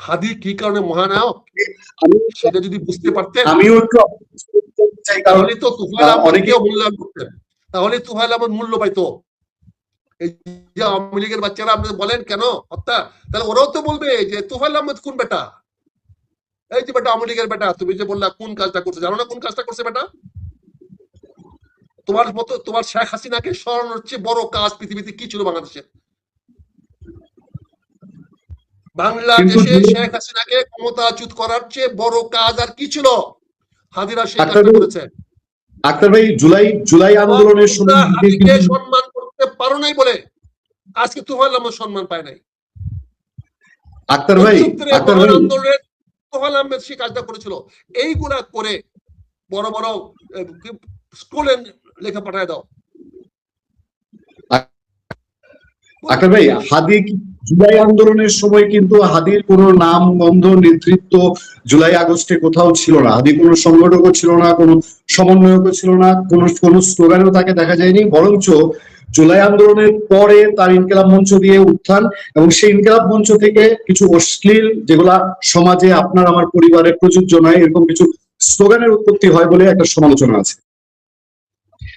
হাদি কি কারণে মহানায়ক সেটা যদি বুঝতে পারতেন, আমিও একটু তাহলে তো তুফাইল আহমেদকেও মূল্যায়ন করতেন, তাহলে তুফাইল আহমেদ মূল্য পাইতো। এই যে আওয়ামী লীগের বাচ্চারা আপনি বলেন কেন হত্যা, তাহলে ওরাও তো বলবে যে তুফাইল আহমেদ কোন বেটা, এই যে বেটা আওয়ামী লীগের বেটা, তুমি যে বললা কোন কাজটা করছে, জানো না কোন কাজটা করছে বেটা? তোমার মতো তোমার শেখ হাসিনাকে সরানোর চেয়ে বড় কাজ পৃথিবীতে কি ছিল বাংলাদেশে? বাংলাদেশে শেখ হাসিনাকে ক্ষমতাচ্যুত করার চেয়ে বড় কাজ আর কি ছিল? হাদিরা সেই কাজটা করেছে। আক্তার ভাই, জুলাই আন্দোলনের সময় হাদিকে সম্মান করতে পারো নাই বলে আজকে তুফাইল আহমেদ সম্মান পায় নাই। আক্তার ভাই, আন্দোলনের তুফাইল আহমেদ সেই কাজটা করেছিল। এইগুলা করে বড় বড় স্কুলে লেখা পাঠায় দাও। আক্তার ভাই, হাদি জুলাই আন্দোলনের সময় কিন্তু হাদির কোনো নাম গন্ধ নেতৃত্ব জুলাই আগস্টে কোথাও ছিল না। হাদি কোনো সংগঠকও ছিল না, কোনো সমন্বয়কও ছিল না, কোনো স্লোগানও তাকে দেখা যায়নি। বরঞ্চ জুলাই আন্দোলনের পরে তার ইনকিলাব মঞ্চ দিয়ে উত্থান, এবং সেই ইনকিলাব মঞ্চ থেকে কিছু অশ্লীল, যেগুলা সমাজে আপনার আমার পরিবারের প্রযোজ্য নয়, এরকম কিছু স্লোগানের উৎপত্তি হয় বলে একটা সমালোচনা আছে,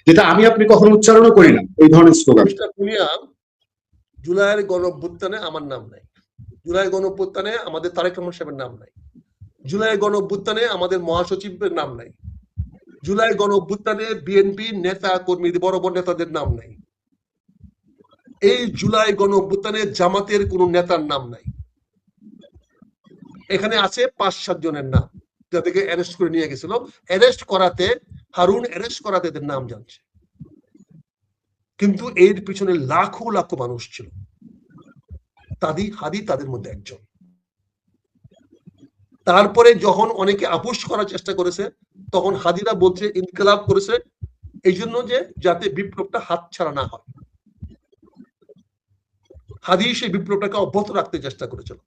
যেটা আমি আপনি কখনো উচ্চারণও করি না, এই ধরনের স্লোগান। জুলাইয়ের গণঅভ্যুত্থানে আমার নাম নাই, জুলাই গণঅভ্যুত্থানে আমাদের তারেক রহমান সাহেবের নাম নাই, জুলাই গণঅভ্যুত্থানে আমাদের মহাসচিবের নাম নাই, জুলাই গণঅভ্যুত্থানে বিএনপি নেতা কর্মী বড় বড় নেতাদের নাম নাই, এই জুলাই গণঅভ্যুত্থানে জামাতের কোন নেতার নাম নাই। এখানে আছে 5-7 জনের নাম যাদেরকে অ্যারেস্ট করে নিয়ে গেছিল। অ্যারেস্ট করাতে হারুন অ্যারেস্ট করাতে এদের নাম জানছে, কিন্তু এর পিছনে লাখো লাখো মানুষ ছিল। হাদি তাদের মধ্যে একজন। তারপরে যখন অনেকে আপোষ করার চেষ্টা করেছে, তখন হাদিরা বলছে ইনকিলাব করেছে এই জন্য যে যাতে বিপ্লবটা হাতছাড়া না হয়। হাদি সেই বিপ্লবটাকে অব্যাহত রাখতে চেষ্টা করেছিল,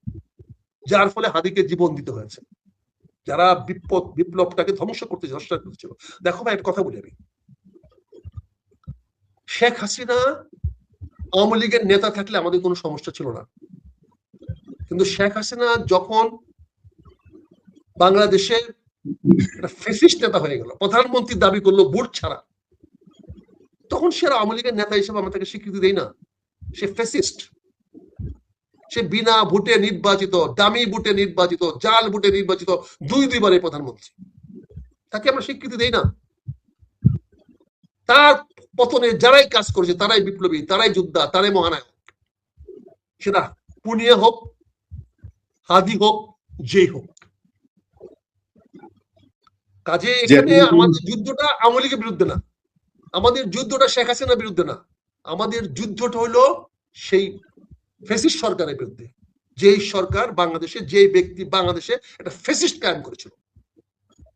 যার ফলে হাদিকে জীবন দিতে হয়েছে। যারা বিপ্লবটাকে ধ্বংস করতে চেষ্টা করেছিল। দেখো ভাই, একটা কথা বলি আমি, শেখ হাসিনা আওয়ামী লীগের নেতা থাকলে আমাদের কোনো সমস্যা ছিল না, কিন্তু শেখ হাসিনা যখন বাংলাদেশের ফ্যাসিস্ট নেতা হয়ে গেল, প্রধানমন্ত্রী দাবি করলো ভোট ছাড়া, তখন সে আওয়ামী লীগের নেতা হিসেবে আমরা তাকে স্বীকৃতি দেই না। সে ফ্যাসিস্ট, সে বিনা ভোটে নির্বাচিত, দামি ভোটে নির্বাচিত, জাল ভোটে নির্বাচিত দুইবারের প্রধানমন্ত্রী, তাকে আমরা স্বীকৃতি দেই না। তার পতনে যারাই কাজ করেছে তারাই বিপ্লবী, তারাই যোদ্ধা, তারাই মহানায়ক। সেটা পুনিয়া হোক, হাদি হোক, যেই হোক। কাজে এখানে আমাদের যুদ্ধটা আওয়ামী লীগের বিরুদ্ধে না, আমাদের যুদ্ধটা শেখ হাসিনার বিরুদ্ধে না, আমাদের যুদ্ধটা হলো সেই ফ্যাসিস্ট সরকারের বিরুদ্ধে, যেই সরকার বাংলাদেশে, যে ব্যক্তি বাংলাদেশে একটা ফ্যাসিস্ট কায়েম করেছিল,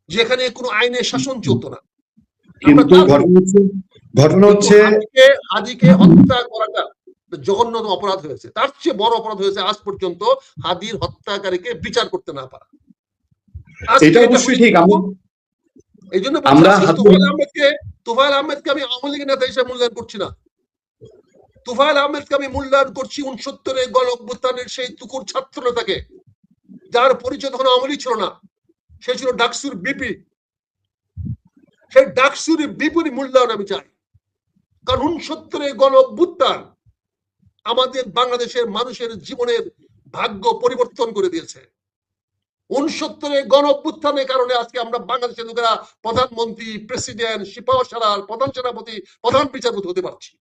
যেখানে কোনো আইনের শাসন চলতো না। কিন্তু ঘটনা হচ্ছে হাদিকে হত্যা করাটা জঘন্যতম অপরাধ হয়েছে। তার চেয়ে বড় অপরাধ হয়েছে আজ পর্যন্ত হাদির হত্যাকারীকে বিচার করতে না পারা। এটা অবশ্যই ঠিক। এই জন্য তুফাইল আহমেদকে আমি আওয়ামী লীগের নেতা হিসেবে মূল্যায়ন করছি না। তুফাইল আহমেদকে আমি মূল্যায়ন করছি 69-এর গণঅভ্যুত্থানের সেই তুকুর ছাত্র নেতাকে, যার পরিচয় তখন আওয়ামী লীগ ছিল না, সে ছিল ডাকসুর বিপি। সেই ডাকসুর বিপুল মূল্যায়ন আমি চাই, কারণ 69-এর গণঅভ্যুত্থান আমাদের বাংলাদেশের মানুষের জীবনের ভাগ্য পরিবর্তন করে দিয়েছে। 69-এর গণঅভ্যুত্থানের কারণে আজকে আমরা বাংলাদেশের লোকেরা প্রধানমন্ত্রী, প্রেসিডেন্ট, সিপাহসালার, প্রধান সেনাপতি, প্রধান বিচারপতি হতে পারছি।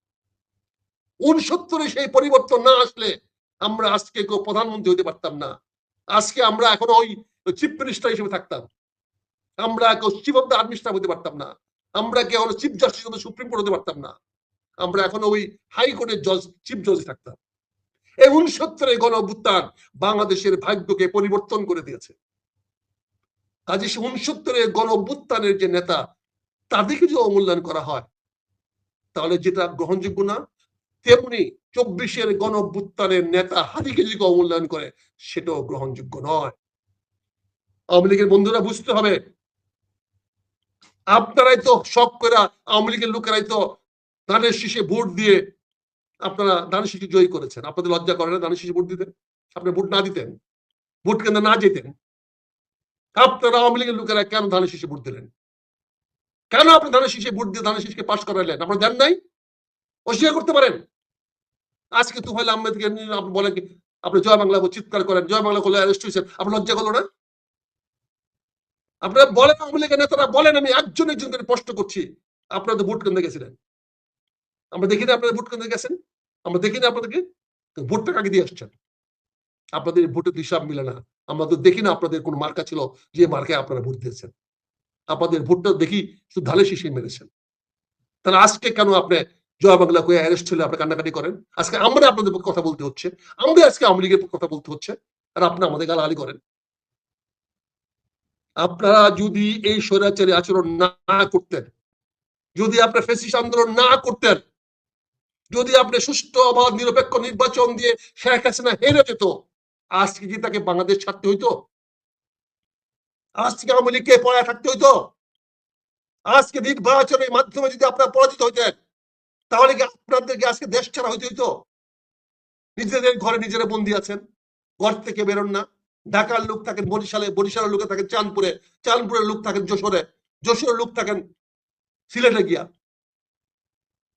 69-এ সেই পরিবর্তন না আসলে আমরা আজকে কেউ প্রধানমন্ত্রী হতে পারতাম না। আজকে আমরা এখন ওই চিফ মিনিস্টার হিসেবে থাকতাম, আমরা কেউ chief of the army staff হতে পারতাম না, আমরা কেউ chief justice of the supreme court হতে পারতাম না, আমরা এখন ওই হাইকোর্টের জজ, চিফ জজ থাকতাম। এই 69-এর গণঅভ্যুত্থান বাংলাদেশের ভাগ্যকে পরিবর্তন করে দিয়েছে। কাজে 69-এর গণঅভ্যুত্থানের যে নেতা, তাদেরকে যদি অমূল্যায়ন করা হয় তাহলে যেটা গ্রহণযোগ্য না, তেমনি 24-এর গণঅভ্যুত্থানের নেতা হাদিকে যদি অমূল্যায়ন করে সেটাও গ্রহণযোগ্য নয়। আওয়ামী লীগের বন্ধুরা বুঝতে হবে, আপনারাই তো শখ করে, আওয়ামী লীগের লোকেরাই তো ধানের শীষে ভোট দিয়ে আপনারা ধানের শীষে জয়ী করেছেন। আপনাদের লজ্জা করে না ধানের শীষে ভোট দিতে? আপনি ভোট না দিতেন? ভোট কেন্দ্রে না যেতেন? আপনারা আওয়ামী লীগের লোকেরা কেন ধানের শীষে ভোট দিলেন? কেন আপনি ধানের শীষে ভোট দিয়ে ধানের শীষকে পাশ করাইলেন? আপনারা দেন নাই? অস্বীকার করতে পারেন? আজকে তুফাইল আহমেদকে আপনি বলেন কি আপনি জয় বাংলা চিৎকার করেন, জয় বাংলা করলে অ্যারেস্ট হয়েছেন, আপনার লজ্জা করলো না? আপনারা বলেন, আওয়ামী লীগের নেতারা বলেন, আমি একজন একজন করে প্রশ্ন করছি, আপনারা তো ভোট কেন্দ্রে গেছিলেন, আমরা দেখিনি আপনারা ভোট কেন্দ্রে গেছেন, আমরা দেখিনি আপনাদেরকে, ভোটটা কাকে দিয়ে আসছেন? আপনাদের ভোটের হিসাব মিলে না, আমরা তো দেখি না আপনাদের কোন মার্কা ছিল যে মার্কায় আপনারা ভোট দিয়েছেন। আপনাদের ভোটটা দেখি শুধু ধানের শীষে মেরেছেন। তাহলে আজকে কেন আপনি জয় বাংলা কয়ে অ্যারেস্ট হলে আপনি কান্নাকাটি করেন? আজকে আমরা আপনাদের কথা বলতে হচ্ছে, আমাদের আজকে আওয়ামী লীগের কথা বলতে হচ্ছে, আর আপনি আমাদের গালাগালি করেন। আপনারা যদি এই স্বৈরাচারী আচরণ না করতেন, যদি আপনি ফ্যাসিস্ট আন্দোলন না করতেন, যদি আপনি সুষ্ঠু অবাধ নিরপেক্ষ নির্বাচন দিয়ে শেখ হাসিনা হেরে যেত, আজকে কি তাকে বাংলাদেশ ছাড়তে হইতো? আজকে আওয়ামী লীগকে পড়ায় থাকতে হইতো? আজকে নির্বাচনের মাধ্যমে যদি আপনারা পরাজিত হইতেন, তাহলে কি আপনাদেরকে আজকে দেশ ছাড়া হইতে হইতো? নিজেদের ঘরে নিজেরা বন্দী আছেন, ঘর থেকে বেরোন না। ঢাকার লোক থাকেন বরিশালে, বরিশালের লোক থাকেন চাঁদপুরে, চাঁদপুরের লোক থাকেন যশোরে, যশোরের লোক থাকেন সিলেটে গিয়া।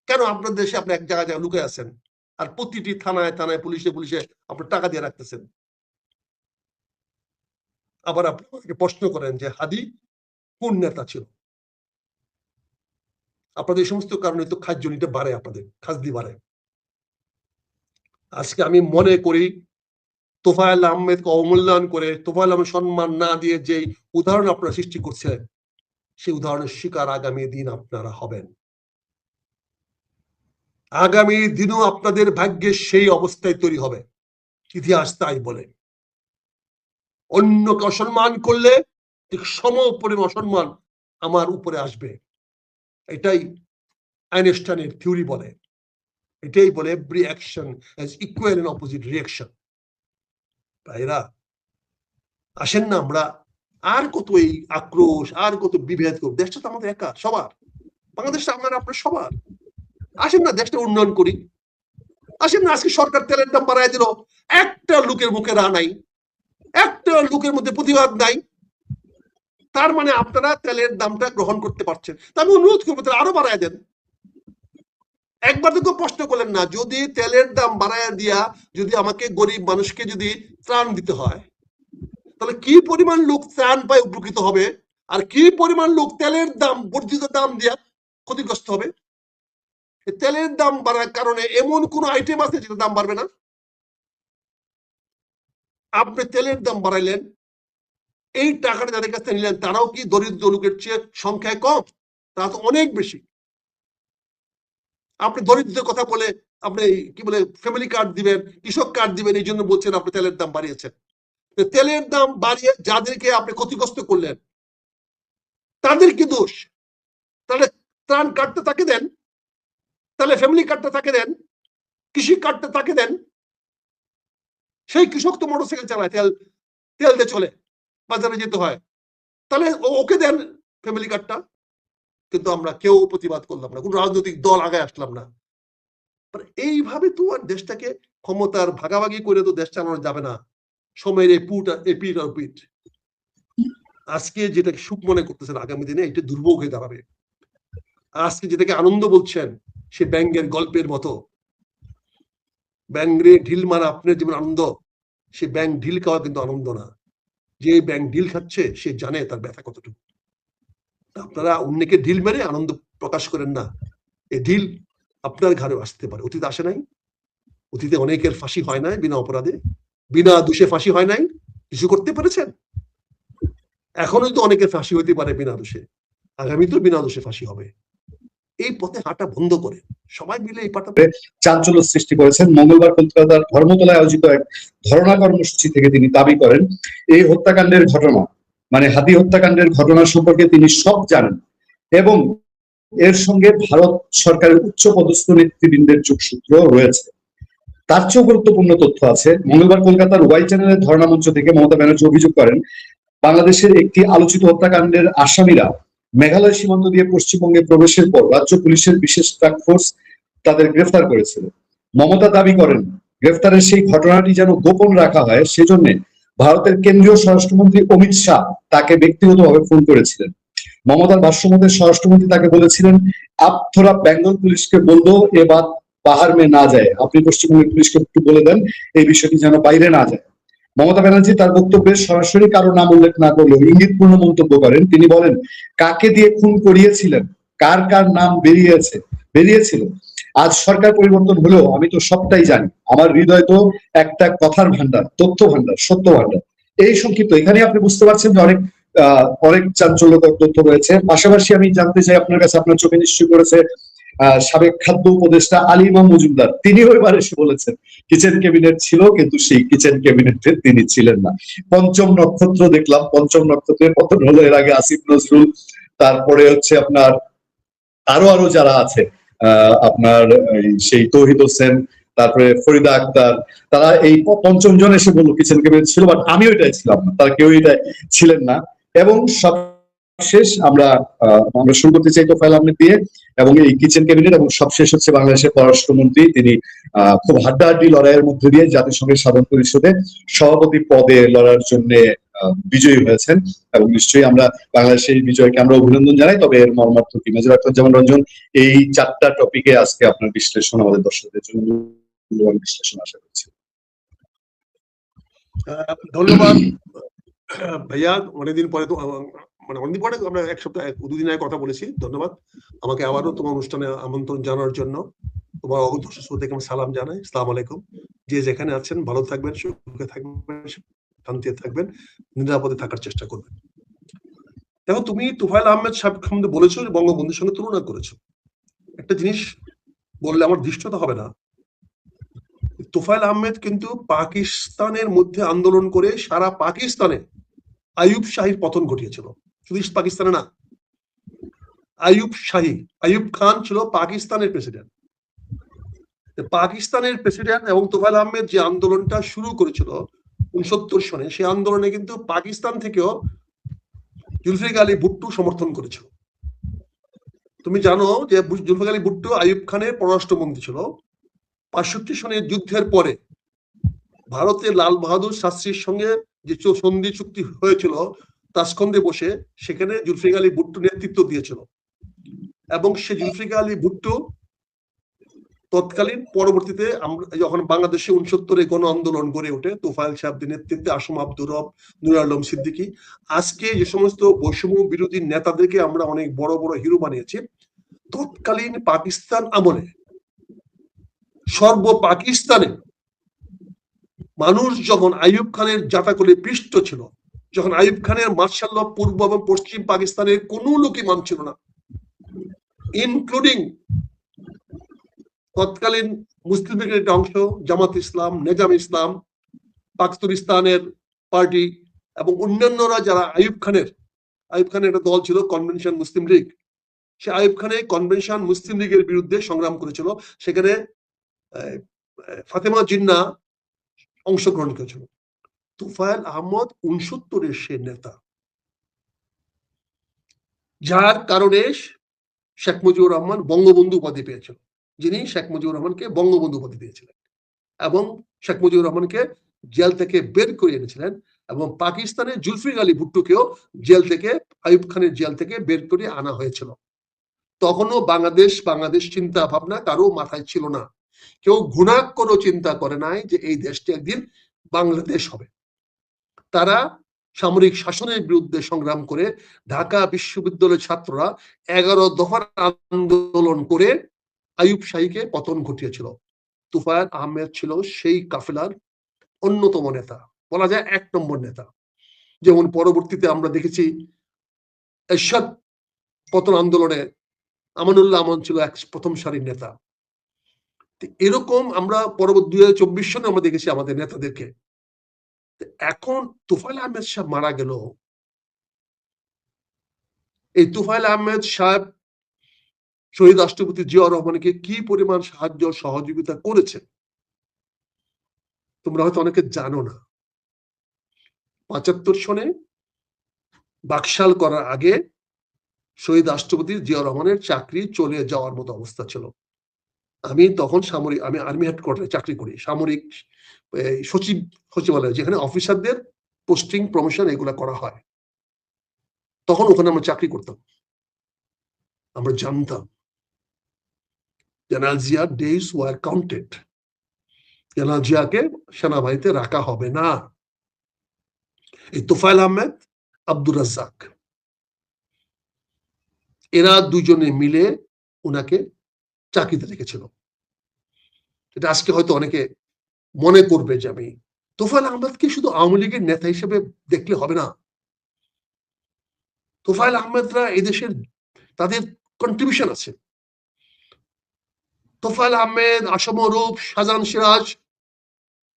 কেন আপনার দেশে আপনি এক জায়গায় লুকে আছেন, আর প্রতিটি থানায় থানায় পুলিশে পুলিশে আপনি টাকা দিয়ে রাখতেছেন? আবার আপনি আমাকে প্রশ্ন করেন যে হাদি কোন নেতা ছিল? আপনাদের এই সমস্ত কারণে তো খাদ্যনীতি বাড়ে, আপনাদের খাজদি বাড়ে। আজকে আমি মনে করি তোফায়েল আহমেদকে অবমূল্যায়ন করে, তোফায়েল আহমেদ সম্মান না দিয়ে যে উদাহরণ আপনারা সৃষ্টি করছেন, সেই উদাহরণের শিকার আগামী দিন আপনারা হবেন। আগামী দিনও আপনাদের ভাগ্যে সেই অবস্থায় তৈরি হবে। ইতিহাস তাই বলে। অন্যকে অসম্মান করলে ঠিক সম পরিমাণ অসম্মান আমার উপরে আসবে। এটাই আইনস্টাইনের থিওরি বলে, এটাই বলে every action has equal and opposite reaction. ভাইরা আসেন না, আমরা আর কত এই আক্রোশ, আর কত বিভেদ করব? দেশটা তো আমাদের একা, সবার। বাংলাদেশটা আমার আপনার সবার। আসেন না দেশটা উন্নয়ন করি। আসেন না, আজকে সরকার তেলের দাম বাড়ায় দিল, একটা লোকের মুখে রা নাই, একটা লোকের মধ্যে প্রতিবাদ নাই। তার মানে আপনারা তেলের দামটা গ্রহণ করতে পারছেন। আমি অনুরোধ করবো তাহলে আরো বাড়ায় দেন। একবার তো প্রশ্ন করলেন না, যদি তেলের দাম বাড়ায় দিয়া যদি আমাকে গরিব মানুষকে যদি ত্রাণ দিতে হয়, তাহলে কি পরিমাণ লোক ত্রাণ পায় উপকৃত হবে, আর কি পরিমাণ লোক তেলের দাম বর্ধিত দাম দিয়া ক্ষতিগ্রস্ত হবে? তেলের দাম বাড়ার কারণে এমন কোন আইটেম আছে যেটা দাম বাড়বে না? আপনি তেলের দাম বাড়াইলেন, এই টাকাটা যাদের কাছে নিলেন তারাও কি দরিদ্র লোকের চেয়ে সংখ্যায় কম? তারা তো অনেক বেশি। আপনি দরিদ্রের কথা বলে আপনি কি বলে ফ্যামিলি কার্ড দিবেন, কৃষক কার্ড দিবেন, এই জন্য বলছেন আপনি তেলের দাম বাড়িয়েছেন। তেলের দাম বাড়িয়ে যাদেরকে আপনি ক্ষতিগ্রস্ত করলেন তাদের কি দোষ? তাহলে ত্রাণ কার্ডটা তাকে দেন, তাহলে ফ্যামিলি কার্ডটা তাকে দেন, কৃষি কার্ডটা তাকে দেন। সেই কৃষক তো মোটরসাইকেল চালায়, তেল দিয়ে চলে, বাজারে যেতে হয়, তাহলে ওকে দেন ফ্যামিলি কার্ডটা। কিন্তু আমরা কেউ প্রতিবাদ করলাম না, কোন রাজনৈতিক দল আগে আসলাম না। এইভাবে তো আর দেশটাকে ক্ষমতার ভাগাভাগি করে তো দেশ চালানো যাবে না। সময়ের এপিট আর পিট। আজকে যেটাকে সুখ মনে করতেছেন আগামী দিনে এটা দুর্ভোগ হয়ে দাঁড়াবে। আজকে যেটাকে আনন্দ বলছেন সে ব্যাঙের গল্পের মতো। ব্যাঙে ঢিল মারা আপনার যেমন আনন্দ, সে ব্যাঙ ঢিল খাওয়া কিন্তু আনন্দ না। যে ব্যাঙ ঢিল খাচ্ছে সে জানে তার ব্যথা কতটুকু। আপনারা অন্যকে ঢিল মেরে আনন্দ প্রকাশ করেন না। এই ঢিল আপনার ঘাড়ে আসতে পারে। অতীতে আসে নাই? অতীতে অনেকের ফাঁসি হয় নাই বিনা অপরাধে, বিনা দোষে ফাঁসি হয় নাই? কিছু করতে পেরেছেন? এখনোই তো অনেকের ফাঁসি হইতে পারে বিনা দোষে, আগামী তো বিনা দোষে ফাঁসি হবে। এই পথে হাঁটা বন্ধ করে সবাই মিলে এই পাঠা চাঞ্চল্য সৃষ্টি করেছেন। মঙ্গলবার কলকাতার ধর্মতলায় আয়োজিত এক ধর্ণা কর্মসূচি থেকে তিনি দাবি করেন এই হত্যাকাণ্ডের ঘটনা মানে হাদি হত্যাকাণ্ডের ঘটনা সম্পর্কে তিনি সব জানেন এবং এর সঙ্গে ভারত সরকারের উচ্চ পদস্থ নেতৃবৃন্দের যোগসূত্র রয়েছে। তার চেয়েও গুরুত্বপূর্ণ তথ্য আছে। মঙ্গলবার কলকাতার ওয়াই চ্যানেলের ধর্ণা মঞ্চ থেকে মমতা ব্যানার্জি অভিযোগ করেন বাংলাদেশের একটি আলোচিত হত্যাকাণ্ডের আসামিরা মেঘালয় সীমান্ত দিয়ে পশ্চিমবঙ্গে প্রবেশের পর রাজ্য পুলিশের বিশেষ টাস্ক ফোর্স তাদের গ্রেফতার করেছিল। মমতা দাবি করেন গ্রেফতারের সেই ঘটনাটি যেন গোপন রাখা হয়, সেজন্য ভারতের কেন্দ্রীয় স্বরাষ্ট্রমন্ত্রী অমিত শাহ তাকে ব্যক্তিগতভাবে ফোন করেছিলেন। মমতার ভাষ্যমতে স্বরাষ্ট্রমন্ত্রী তাকে বলেছিলেন, আপ থোড়া বেঙ্গল পুলিশকে বলবো এ বাত বাহার মে না যায়, আপনি পশ্চিমবঙ্গের পুলিশকে একটু বলে দেন এই বিষয়টি যেন বাইরে না যায়। মমতা ব্যানার্জি তার বক্তব্যে সরাসরি কারো নাম উল্লেখ না করলেও ইঙ্গিতপূর্ণ মন্তব্য করেন। তিনি বলেন, কাকে দিয়ে খুন করিয়েছিলেন, কার কার নাম বেরিয়েছিল, আজ সরকার পরিবর্তন হলেও আমি তো সবটাই জানি, আমার হৃদয় তো একটা কথার ভান্ডার, তথ্য ভান্ডার, সত্য ভান্ডার। এই সংক্ষিপ্ত, এখানে আপনি বুঝতে পারছেন যে অনেক চাঞ্চল্যকর তথ্য রয়েছে। পাশাপাশি আমি জানতে চাই আপনার কাছে, আপনার চোখে নিশ্চয় করেছে সাবেক খাদ্য উপদেষ্টা আলী ইমাম মজুমদার, তিনিও এবার এসে বলেছেন কিচেন ক্যাবিনেট ছিল, কিন্তু সেই কিচেন ক্যাবিনেটে তিনি ছিলেন না। পঞ্চম নক্ষত্র দেখলাম, পঞ্চম নক্ষত্রের পতন হলো এর আগে আসিফ নজরুল, তারপরে হচ্ছে আপনার আরো যারা আছে, আপনার সেই তৌহিদ হোসেন, তারপরে ফরিদা আক্তার, তারা এই পঞ্চম জন এসে বললো কিচেন ক্যাবিনেট ছিল, বাট আমি ওইটাই ছিলাম না, তারা কেউ এটা ছিলেন না। এবং সবশেষ আমরা শুরু করতে চাই তোফায়েল আহমেদ দিয়ে, এবং এই কিচেন ক্যাবিনেট, এবং সবশেষ হচ্ছে বাংলাদেশের পররাষ্ট্রমন্ত্রী, তিনি খুব হাড্ডাহাড্ডি লড়াইয়ের মধ্যে দিয়ে জাতিসংঘের সাধারণ পরিষদে সভাপতি পদে লড়ার জন্য বিজয়ী হয়েছেন। এবং নিশ্চয়ই আমরা বাংলাদেশের এই বিজয়কে আমরা অভিনন্দন জানাই। তবে এর মর্মার্থ কি, মেজর আখতারুজ্জামান রঞ্জন, এই 4টা টপিকে আজকে আপনার বিশ্লেষণ আমাদের দর্শকদের জন্য বিশ্লেষণ আশা করছি। ধন্যবাদ ভাইয়া, অনেকদিন পরে তো অনেকদিন পরে আমরা এক সপ্তাহ 2 দিন আগে কথা বলেছি। ধন্যবাদ আমাকে আবারও তোমার অনুষ্ঠানে আমন্ত্রণ জানানোর জন্য। তোমার দর্শক শ্রোতাকে আমি সালাম জানাই, আসসালামু আলাইকুম। যে যেখানে আছেন ভালো থাকবেন, সুখে থাকবেন, শান্তিতে থাকবেন, নিরাপদে থাকার চেষ্টা করবেন। দেখো, তুমি তোফায়েল আহমেদ সাহেব সম্বন্ধে বলেছো যে বঙ্গবন্ধুর সঙ্গে তুলনা করেছো। একটা জিনিস বললে আমার দৃষ্টতা হবে না, তোফায়েল আহমেদ কিন্তু পাকিস্তানের মধ্যে আন্দোলন করে সারা পাকিস্তানে আইয়ুব শাহীর পতন ঘটিয়েছিল। শুধু পাকিস্তানে না, আইয়ুব খান ছিল পাকিস্তানের প্রেসিডেন্ট। পাকিস্তানের প্রেসিডেন্ট এবং তোফায়েল আহমেদ যে আন্দোলনটা শুরু করেছিল 69 সনে, সেই আন্দোলনে কিন্তু পাকিস্তান থেকেও জুলফিকার আলী ভুট্টো সমর্থন করেছিল। তুমি জানো যে জুলফিকার আলী ভুট্টো আইয়ুব খানের পররাষ্ট্রমন্ত্রী ছিল। 65 সনের যুদ্ধের পরে ভারতের লাল বাহাদুর শাস্ত্রীর সঙ্গে যে সন্ধি চুক্তি হয়েছিল তাসকন্দে বসে, সেখানে জুলফিকার আলী ভুট্টো নেতৃত্ব দিয়েছিল। এবং সে জুলফিকার আলী ভুট্টো তৎকালীন পরবর্তীতে আমরা যখন বাংলাদেশে 69-এ গণ আন্দোলন গড়ে ওঠে তোফায়েল সাহেবদের নেতৃত্বে, আসম আব্দুর রব, নুর আলম সিদ্দিকী, আজকে যে সমস্ত বৈষম্য বিরোধী নেতাদেরকে আমরা অনেক বড় বড় হিরো বানিয়েছি, তৎকালীন পাকিস্তান আমলে সর্ব পাকিস্তানে মানুষ যখন আইয়ুব খানের জাতাকলে পৃষ্ঠ ছিল, যখন আইয়ুব খানের মার্শাল ল পূর্ব এবং পশ্চিম পাকিস্তানের কোনো লোকই মানছিল না, ইনক্লুডিং তৎকালীন মুসলিম লীগের একটা অংশ জামাত ইসলাম, নেজাম ইসলাম, পাকিস্তানের পার্টি এবং অন্যান্যরা যারা আইয়ুব খানের একটা দল ছিল কনভেনশন মুসলিম লীগ, সে আইয়ুব খানের কনভেনশন মুসলিম লীগের বিরুদ্ধে সংগ্রাম করেছিল। সেখানে ফাতেমা জিন্না অংশগ্রহণ করেছিল। তোফায়েল আহমদ 69-এর সে নেতা, যার কারণে শেখ মুজিবুর রহমান বঙ্গবন্ধু উপাধি পেয়েছিল, যিনি শেখ মুজিবুর রহমানকে বঙ্গবন্ধু উপাধি দিয়েছিলেন এবং শেখ মুজিবুর রহমানকে জেল থেকে বের করে এনেছিলেন, এবং পাকিস্তানের জুলফিকার আলী ভুট্টোকেও জেল থেকে, আইয়ুব খানের জেল থেকে বের করে আনা হয়েছিল। তখনও বাংলাদেশ চিন্তা ভাবনা কারো মাথায় ছিল না। কেউ ঘুণাক্ষরও চিন্তা করে নাই যে এই দেশটি একদিন বাংলাদেশ হবে। তারা সামরিক শাসনের বিরুদ্ধে সংগ্রাম করে ঢাকা বিশ্ববিদ্যালয়ের ছাত্ররা 11 দফার আন্দোলন করে আইয়ুব শাহীকে পতন ঘটিয়েছিল। তোফায়েল আহমেদ ছিল সেই কাফেলার অন্যতম নেতা, বলা যায় 1 নম্বর নেতা। যেমন পরবর্তীতে আমরা দেখেছি এরশাদ পতন আন্দোলনে আমানুল্লাহ আমান ছিল প্রথম সারির নেতা। এরকম আমরা পরবর্তী 2024 সনে আমরা দেখেছি আমাদের নেতাদেরকে। এখন তোফায়েল আহমেদ সাহেব মারা গেল, এই তোফায়েল আহমেদ সাহেব শহীদ রাষ্ট্রপতি জিয়াউর রহমানকে কি পরিমাণ সাহায্য সহযোগিতা করেছে তোমরা হয়তো অনেকে জানো না। 75 সনে বাকশাল করার আগে শহীদ রাষ্ট্রপতি জিয়াউর রহমানের চাকরি চলে যাওয়ার মতো অবস্থা ছিল। আমি তখন আমি আর্মি হেডকোয়ার্টারে চাকরি করি, সামরিক সচিবালয়, যেখানে অফিসারদের পোস্টিং প্রমোশন এগুলা করা হয়। তখন ওখানে আমরা চাকরি করতাম, আমরা জানতাম জেনারেল জিয়ার ডেজ ওয়ার কাউন্টেড। জেনারেল জিয়াকে সেনাবাহিনীতে রাখা হবে না। এই তোফায়েল আহমেদ, আব্দুর রাজ্জাক, এরা দুজনে মিলে ওনাকে চাকরিতে রেখেছিল। এটা আজকে হয়তো অনেকে মনে করবে যে আমি তোফায়েল আহমেদকে শুধু আওয়ামী লীগের নেতা হিসেবে দেখলে হবে না। তোফায়েল আহমেদরা এদেশের তাদের কন্ট্রিবিউশন আছে। তোফায়েল আহমেদ, আসম রূপ, শাহজাহান সিরাজ,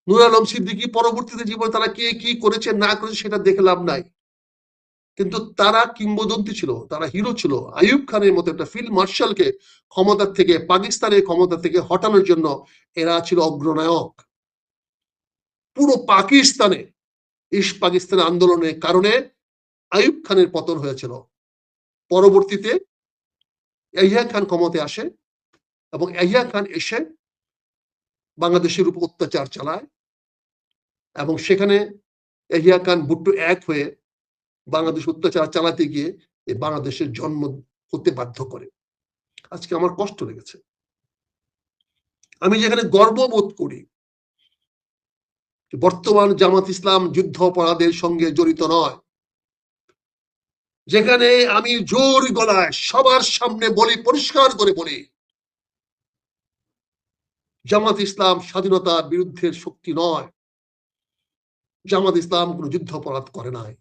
নূর আলম সিদ্দিকী পরবর্তীতে জীবনে তারা কে কি করেছে না করেছে সেটা দেখে লাভ নাই, কিন্তু তারা কিংবদন্তি ছিল, তারা হিরো ছিল। আইয়ুব খানের মতো একটা ফিল্ড মার্শালকে ক্ষমতা থেকে, পাকিস্তানের ক্ষমতা থেকে হটানোর জন্য এরা ছিল অগ্রনায়ক। পুরো পাকিস্তানে ইস্ট পাকিস্তান আন্দোলনের কারণে আইয়ুব খানের পতন হয়েছিল। পরবর্তীতে ইয়াহিয়া খান ক্ষমতায় আসে এবং ইয়াহিয়া খান এসে বাংলাদেশের উপর অত্যাচার চালায় এবং সেখানে ইয়াহিয়া খান ভুট্টো এক হয়ে বাংলাদেশ অত্যাচার চালাতে গিয়ে এই বাংলাদেশের জন্ম হতে বাধ্য করে। আজকে আমার কষ্ট লেগেছে। আমি যেখানে গর্ববোধ করি বর্তমান জামাত ইসলাম যুদ্ধ অপরাধের সঙ্গে জড়িত নয়, যেখানে আমি জোর গলায় সবার সামনে বলি, পরিষ্কার করে বলি, জামাত ইসলাম স্বাধীনতার বিরুদ্ধের শক্তি নয়, জামাত ইসলাম কোন যুদ্ধ অপরাধ করে নাই।